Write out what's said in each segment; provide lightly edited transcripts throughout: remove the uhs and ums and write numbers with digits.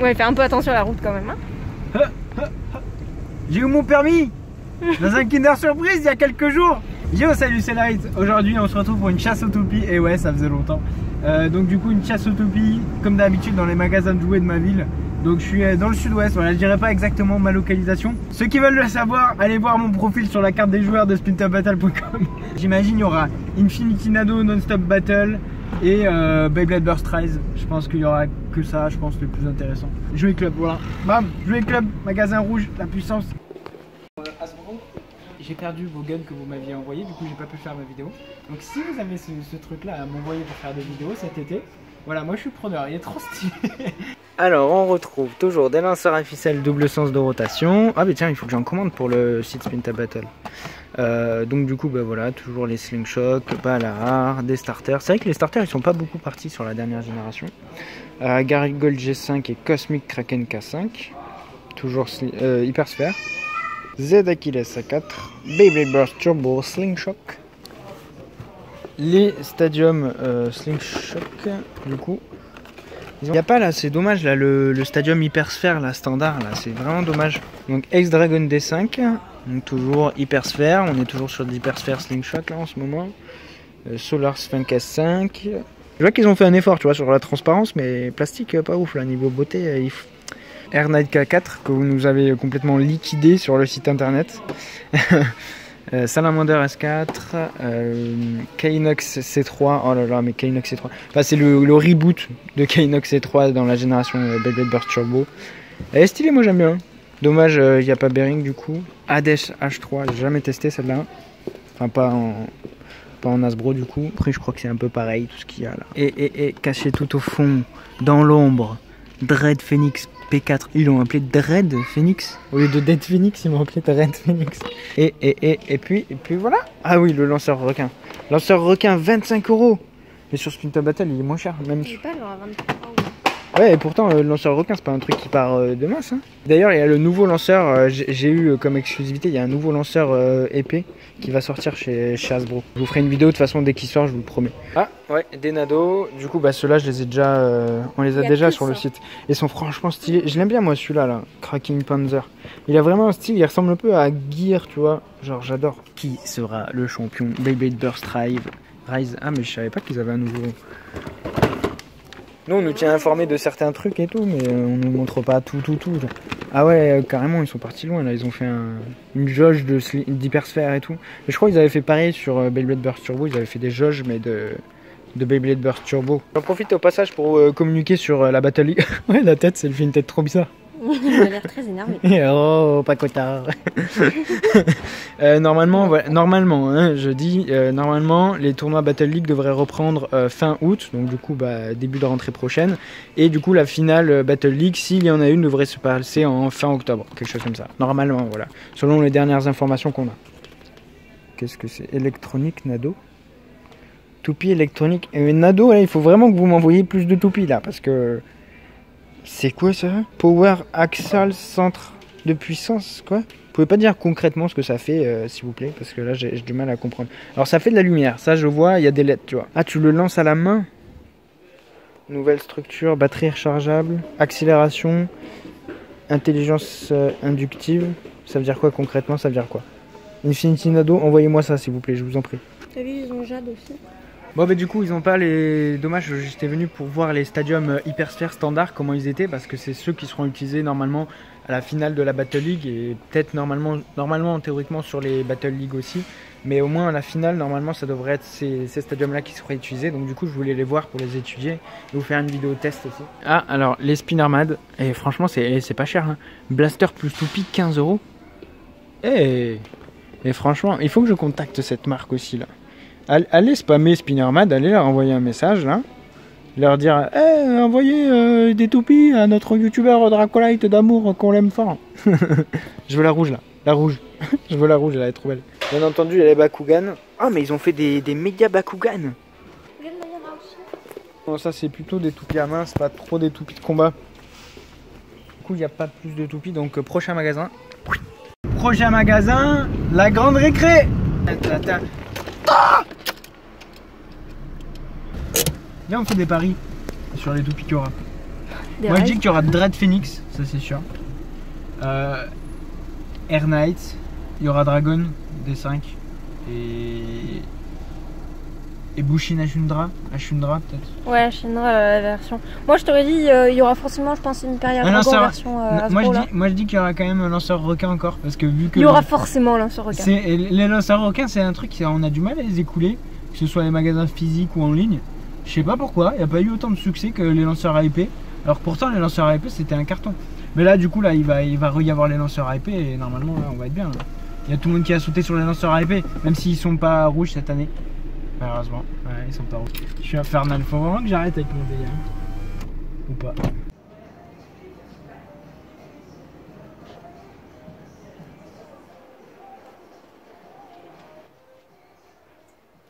Ouais, fais un peu attention à la route quand même. Hein. J'ai eu mon permis dans un Kinder Surprise il y a quelques jours. Yo, salut, c'est Light. Aujourd'hui, on se retrouve pour une chasse aux toupies. Et ouais, ça faisait longtemps. Donc du coup, une chasse aux toupies, comme d'habitude dans les magasins de jouets de ma ville. Donc je suis dans le sud-ouest, voilà, je dirais pas exactement ma localisation. Ceux qui veulent le savoir, allez voir mon profil sur la carte des joueurs de splinterbattle.com. J'imagine il y aura Infinity Nado Non-Stop Battle et Beyblade Burst Rise. Je pense qu'il y aura que ça, je pense, le plus intéressant. Jouet Club, voilà. Bam, Jouet Club, magasin rouge, la puissance. J'ai perdu vos guns que vous m'aviez envoyés, du coup j'ai pas pu faire ma vidéo. Donc si vous avez ce truc là à m'envoyer pour faire des vidéos cet été, voilà, moi je suis preneur, il est trop stylé. Alors on retrouve toujours des lanceurs à ficelle double sens de rotation. Ah mais tiens, il faut que j'en commande pour le site Splinter Battle. Donc du coup bah voilà, toujours les Slingshot, Balar, des starters. C'est vrai que les starters ils sont pas beaucoup partis sur la dernière génération. Garigold G5 et Cosmic Kraken K5. Toujours Hyper Sphere. Z Achilles A4, Beyblade Burst Turbo Slingshot. Les Stadium Slingshot, du coup. Il n'y a pas là, c'est dommage là, le Stadium Hypersphère là, standard là, c'est vraiment dommage. Donc Ace Dragon D5, donc toujours Hypersphère, on est toujours sur des Hypersphère Slingshot là en ce moment. Solar Sphinx S5. Je vois qu'ils ont fait un effort, tu vois, sur la transparence, mais plastique pas ouf là, niveau beauté. Air Knight K4 que vous nous avez complètement liquidé sur le site internet. Salamander S4, Kainox C3, oh là là, mais Kainox C3, enfin, c'est le reboot de Kainox C3 dans la génération Beyblade Burst Turbo. Elle est stylée, moi j'aime bien. Dommage, il n'y a pas bearing du coup. Hades H3, j'ai jamais testé celle-là. Enfin, pas en Hasbro du coup. Après, je crois que c'est un peu pareil tout ce qu'il y a là. Et caché tout au fond, dans l'ombre, Dread Phoenix P4, ils l'ont appelé Dread Phoenix. Au lieu de Dead Phoenix, ils m'ont appelé Dread Phoenix. Et puis voilà. Ah oui, le lanceur requin. Lanceur requin, 25 €. Mais sur Splinter Battle, il est moins cher. Même Je sais pas, genre à 23 €. Ouais, et pourtant, le lanceur requin, c'est pas un truc qui part de masse. Hein. D'ailleurs, il y a le nouveau lanceur, j'ai eu comme exclusivité, il y a un nouveau lanceur épée qui va sortir chez Hasbro. Je vous ferai une vidéo de toute façon dès qu'il sort, je vous le promets. Ah, ouais, des Nado. Du coup, bah ceux-là, je les ai déjà, on les a déjà sur le site. Ils sont franchement stylés. Je l'aime bien, moi, celui-là, là. Cracking Panzer. Il a vraiment un style, il ressemble un peu à Gear, tu vois. Genre, j'adore. Qui sera le champion Beyblade Burst Rise. Ah, mais je savais pas qu'ils avaient un nouveau. Nous, on nous tient informés de certains trucs et tout, mais on nous montre pas tout. Ah ouais, carrément, ils sont partis loin, là. Ils ont fait une jauge d'hypersphère et tout. Et je crois qu'ils avaient fait pareil sur Beyblade Burst Turbo. Ils avaient fait des jauges, mais de Beyblade Burst Turbo. J'en profite au passage pour communiquer sur la Battle League. Ouais, la tête, elle fait une tête trop bizarre. Il a l'air très énervé. Oh, pas cotard. Normalement, voilà, hein, je dis, normalement, les tournois Battle League devraient reprendre fin août, donc du coup, bah, début de rentrée prochaine. Et du coup, la finale Battle League, s'il y en a une, devrait se passer en fin octobre, quelque chose comme ça. Normalement, voilà, selon les dernières informations qu'on a. Qu'est-ce que c'est? Électronique, Nado? Toupie électronique. Nado, là, il faut vraiment que vous m'envoyiez plus de toupies, là, parce que... C'est quoi ça? Power Axial Centre de puissance, quoi? Vous pouvez pas dire concrètement ce que ça fait, s'il vous plaît, parce que là j'ai du mal à comprendre. Alors ça fait de la lumière, ça je vois, il y a des LED, tu vois. Ah, tu le lances à la main? Nouvelle structure, batterie rechargeable, accélération, intelligence inductive. Ça veut dire quoi concrètement? Ça veut dire quoi? Infinity Nado, envoyez-moi ça s'il vous plaît, je vous en prie. T'as vu, ils ont Jade aussi. Bon bah du coup ils ont pas les... Dommage, j'étais venu pour voir les stadiums Hypersphère standard, comment ils étaient, parce que c'est ceux qui seront utilisés normalement à la finale de la Battle League et peut-être normalement théoriquement sur les Battle League aussi, mais au moins à la finale normalement ça devrait être ces stadiums là qui seraient utilisés, donc du coup je voulais les voir pour les étudier et vous faire une vidéo test aussi. Ah alors les Spinnermad, et franchement c'est pas cher hein. Blaster plus toupie 15 €. Et franchement il faut que je contacte cette marque aussi là. Allez spammer Spinnermad, allez leur envoyer un message là, leur dire hey, envoyez des toupies à notre youtubeur Dracolite d'amour qu'on l'aime fort. Je veux la rouge là, la rouge. Je veux la rouge, elle est trop belle. Bien entendu, il y a les Bakugan. Ah, mais ils ont fait des méga Bakugan. Bon, ça c'est plutôt des toupies à main, c'est pas trop des toupies de combat. Du coup, il n'y a pas plus de toupies, donc prochain magasin. Prochain magasin, la grande récré. Ah, viens, on fait des paris sur les toupies qu'il y aura. Moi je dis qu'il y aura Dread Phoenix, ça c'est sûr. Air Knight, il y aura Dragon D5 et Bushin Ashundra peut-être. Ouais, Ashundra la version. Moi je t'aurais dit il y aura forcément je pense une Imperial Dragon version moi je dis qu'il y aura quand même un lanceur requin encore parce que vu que il y aura forcément un lanceur requin. Les lanceurs requins c'est un truc on a du mal à les écouler, que ce soit les magasins physiques ou en ligne. Je sais pas pourquoi, il n'y a pas eu autant de succès que les lanceurs à épée. Alors pourtant les lanceurs à épée c'était un carton. Mais là du coup là il va y avoir les lanceurs à épée et normalement là on va être bien. Il y a tout le monde qui a sauté sur les lanceurs à épée, même s'ils sont pas rouges cette année. Malheureusement, ouais, ils sont pas rouges. Je suis infernal, faut vraiment que j'arrête avec mon délire. Ou pas.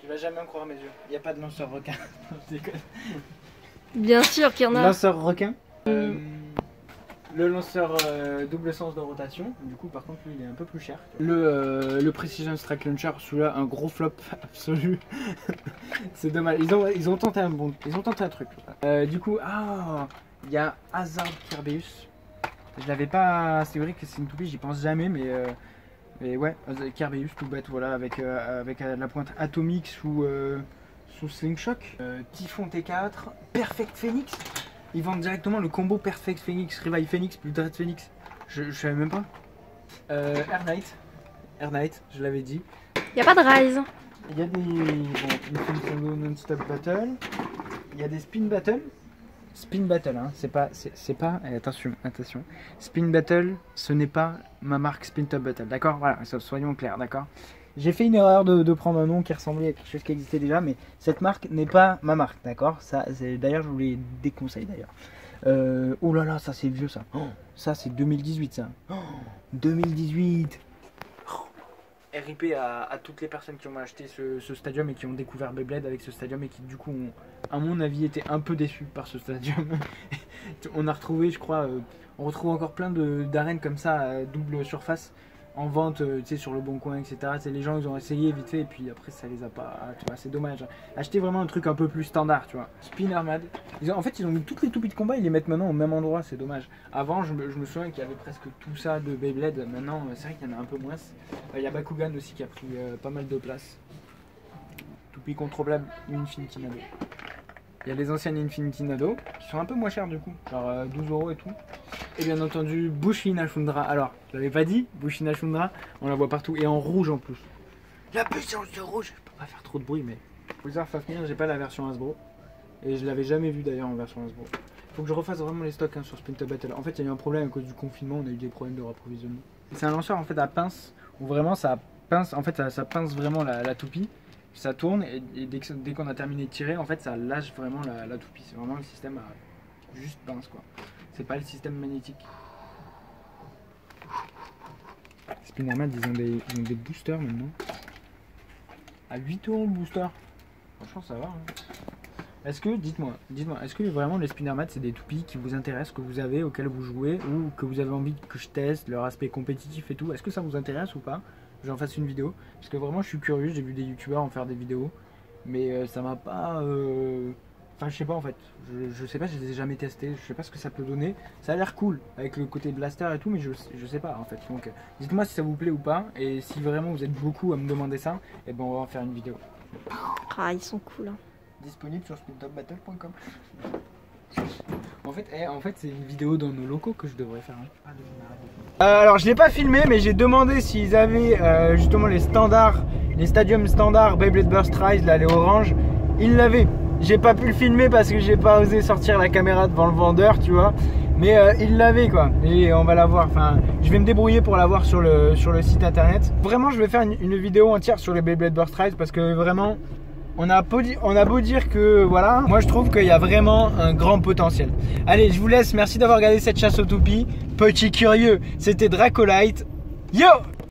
Tu vas jamais en croire mes yeux, il n'y a pas de lanceur requin. Bien sûr qu'il y en a. Lanceur requin. Le lanceur double sens de rotation, du coup par contre lui il est un peu plus cher. Le Precision Strike Launcher, celui-là un gros flop absolu. C'est dommage, ils ont tenté un truc. Du coup, il y a Hazard Kerbeus. Je l'avais pas, c'est vrai que c'est une toupie, j'y pense jamais, mais ouais, Kerbeus tout bête, voilà, avec la pointe atomique sous Slingshot. Typhon T4, Perfect Phoenix. Ils vendent directement le combo Perfect Phoenix, Revive Phoenix plus Dread Phoenix. Je savais même pas. Air Knight, je l'avais dit. Il n'y a pas de Rise. Il y a des Infinity Non-Stop Battle. Il y a des Spin Battle. Spin Battle, hein, c'est pas. Attention. Spin Battle, ce n'est pas ma marque Spin Top Battle, d'accord? Voilà, soyons clairs, d'accord? J'ai fait une erreur de prendre un nom qui ressemblait à quelque chose qui existait déjà, mais cette marque n'est pas ma marque, d'accord? D'ailleurs, je vous les déconseille d'ailleurs. Oh là là, ça c'est vieux ça. Oh, ça c'est 2018 ça. Oh, 2018. Oh. RIP à toutes les personnes qui ont acheté ce stadium et qui ont découvert Beyblade avec ce stadium et qui du coup ont, à mon avis, été un peu déçus par ce stadium. On a retrouvé, je crois, on retrouve encore plein d'arènes comme ça à double surface en vente, tu sais, sur le bon coin, etc. Les gens ils ont essayé vite fait et puis après ça les a pas, tu vois, c'est dommage. Acheter vraiment un truc un peu plus standard, tu vois. Spin Armad. En fait ils ont mis toutes les toupies de combat, ils les mettent maintenant au même endroit, c'est dommage. Avant je me souviens qu'il y avait presque tout ça de Beyblade, maintenant c'est vrai qu'il y en a un peu moins. Il y a Bakugan aussi qui a pris pas mal de place. Toupie contrôlable Infinity Nado. Il y a les anciennes Infinity Nado qui sont un peu moins chères du coup, genre 12 € et tout. Et bien entendu Bushin Ashundra. Alors, je l'avais pas dit, Bushin Ashundra, on la voit partout et en rouge en plus. La puissance de rouge. Je peux pas faire trop de bruit, mais Blizzard Fafnir, j'ai pas la version Hasbro et je l'avais jamais vu d'ailleurs en version Hasbro. Faut que je refasse vraiment les stocks hein, sur Spin Top Battle. En fait, il y a eu un problème à cause du confinement, on a eu des problèmes de rapprovisionnement. C'est un lanceur en fait à pince où vraiment ça pince, en fait ça pince vraiment la toupie. Ça tourne et dès qu'on a terminé de tirer, en fait ça lâche vraiment la toupie. C'est vraiment le système à juste pince quoi. C'est pas le système magnétique. Spin Armad, ils ont des boosters maintenant. À 8 € le booster. Franchement ça va. Hein. Est-ce que, dites-moi, est-ce que vraiment les Spin Armad c'est des toupies qui vous intéressent, que vous avez, auxquelles vous jouez, ou que vous avez envie que je teste, leur aspect compétitif et tout? Est-ce que ça vous intéresse ou pas? J'en fasse une vidéo, parce que vraiment je suis curieux, j'ai vu des youtubeurs en faire des vidéos, mais ça m'a pas... Enfin je sais pas en fait, je sais pas, je les ai jamais testés, je sais pas ce que ça peut donner. Ça a l'air cool, avec le côté blaster et tout, mais je sais pas en fait. Donc dites-moi si ça vous plaît ou pas, et si vraiment vous êtes beaucoup à me demander ça, et ben on va en faire une vidéo. Ah ils sont cool hein. Disponible sur spintopbattle.com. En fait c'est une vidéo dans nos locaux que je devrais faire. Hein. Alors je l'ai pas filmé mais j'ai demandé s'ils avaient justement les standards, les stadiums standards Beyblade Burst Rise, là les oranges. Ils l'avaient. J'ai pas pu le filmer parce que j'ai pas osé sortir la caméra devant le vendeur, tu vois. Mais ils l'avaient quoi. Et on va l'avoir. Enfin, je vais me débrouiller pour l'avoir sur le site internet. Vraiment je vais faire une vidéo entière sur les Beyblade Burst Rise parce que vraiment. On a beau dire que voilà, moi je trouve qu'il y a vraiment un grand potentiel. Allez, je vous laisse, merci d'avoir regardé cette chasse aux toupies. Petit curieux, c'était Dracolite. Yo!